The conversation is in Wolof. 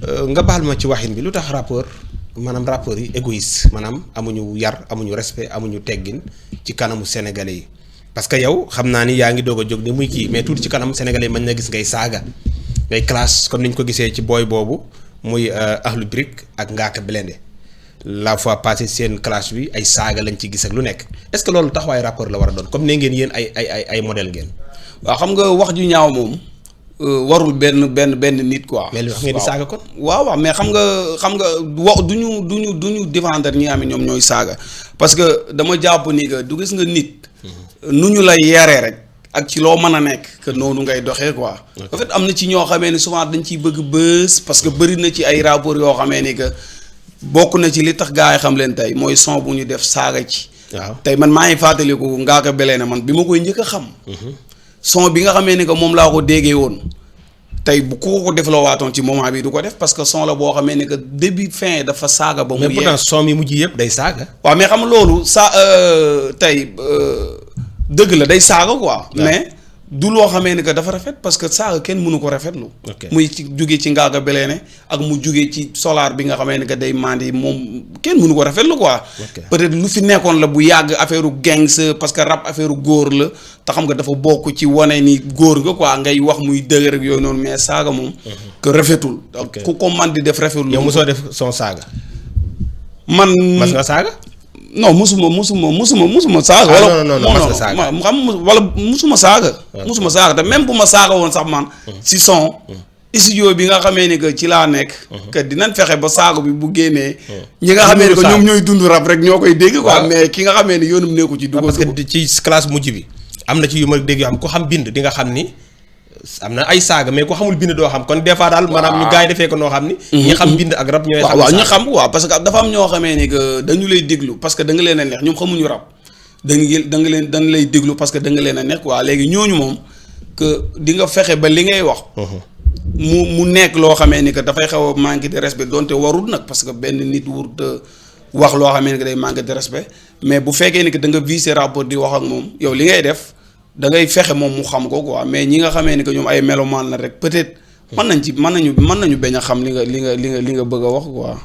nga baal ma ci waxin bi lu tax rappeurs yi égoïste maanaam amuñu yar amuñu respect amuñu teggin ci kanamu sénégalais yi parce que yow xam naa ni yaa ngi doog a jóg ni muy kii mais tuuti ci kanam sénégalais yi mën na gis ngay saaga ngay classe comme niñ ko gisee ci booy boobu muy Akhlou Brick ak Ngaaka Blindé la fois passée seen classe bi ay saaga lañ ci gis ak lu nekk est-ce que loolu taxawaay rappeur la war a doon comme ne ngeen yéen ay modèle ngeen. waaw xam nga wax ju ñaaw moom. warul benn nit quoi. mais li wax ngeen di saaga kon. waaw mais xam nga wax du ñu défendre ñi nga xam ne ñoom ñooy saaga parce que dama jàpp ni que du gis nga nit. nu ñu lay yaree rek. ak ci loo mën a nekk que noonu ngay doxee quoi. en fait am na ci ñoo xamee ne souvent dañ ciy bëgg bës parce que bëri na ci ay rapport yoo xamee ni que bokk na ci li tax gars yi xam leen tey mooy son bu ñu def saaga ci. waaw tey man maa ngi fàttaliku Ngaaka Blindé man bi ma koy njëkk a xam. son bi nga xamee ni que moom laa ko déggee woon tey bu ko defloo waatoon ci moment bi du ko def parce que son la boo xamee ni que début fin dafa saaga. ba mu mais pourtant son mi mujj yëpp day saaga. waaw mais xam nga loolu tey dëgg la day saaga quoi. mais du loo xamee ni que dafa rafet parce que saaga kenn mënu ko rafetlu. muy ci jugee ci Ngaaka Blindé ak mu jugee ci Solar bi nga xamee ni que day mandi moom kenn mënu ko rafetlu quoi. peut-être lu fi nekkoon la bu yàgg affaire gangs parce que rap affaire góor la te xam nga dafa bokk ci wane ni góor nga quoi ngay wax muy dëgër ak yooyu noonu mais saaga moom. que rafetul. ku ko man di def rafetul. yow mosoo def son saaga. man mas nga saaga. non musuma saaga. wala non mas nga saaga wala musuma saaga. musuma saaga te même bu ma saaga woon sax man. si son. studio bi nga xamee ni que ci laa nekk. que dinañ fexe ba saaga bi bu génnee. ñi nga xamee ni que ñoom ñooy dund rap rek ñoo koy dégg quoi. mais ki nga xamee ni yoonum nekku ci. parce que ci classe mujj bi am na ci yu ma dégg yoo xam ku xam bind di nga xam ni. am na ay saaga mais ku xamul bind doo xam kon des fois daal maanaam ñu gars yi defee ko noo xam ni. ñi xam bind ak rap ñooy. xam waaw ñu xam waaw parce que dafa am ñoo xamee ni que dañu lay déglu parce que da nga leen a neex ñoom xamuñu rap dañu lay déglu parce que da nga leen a neex quoi léegi ñooñu moom que di nga fexe ba li ngay wax. mu nekk loo xamee ni que dafay xaw a manquer de respect donte warul nag parce que benn nit wurut wax loo xamee ni que day manquer de respect mais bu fekkee ni que da nga viser rapport di wax ak moom yow li ngay def. da ngay fexe moom mu xam ko quoi mais ñi nga xamee ni que ñoom ay melomaan la rek peut-être mën nañu bañ a xam li nga bëgg a wax quoi.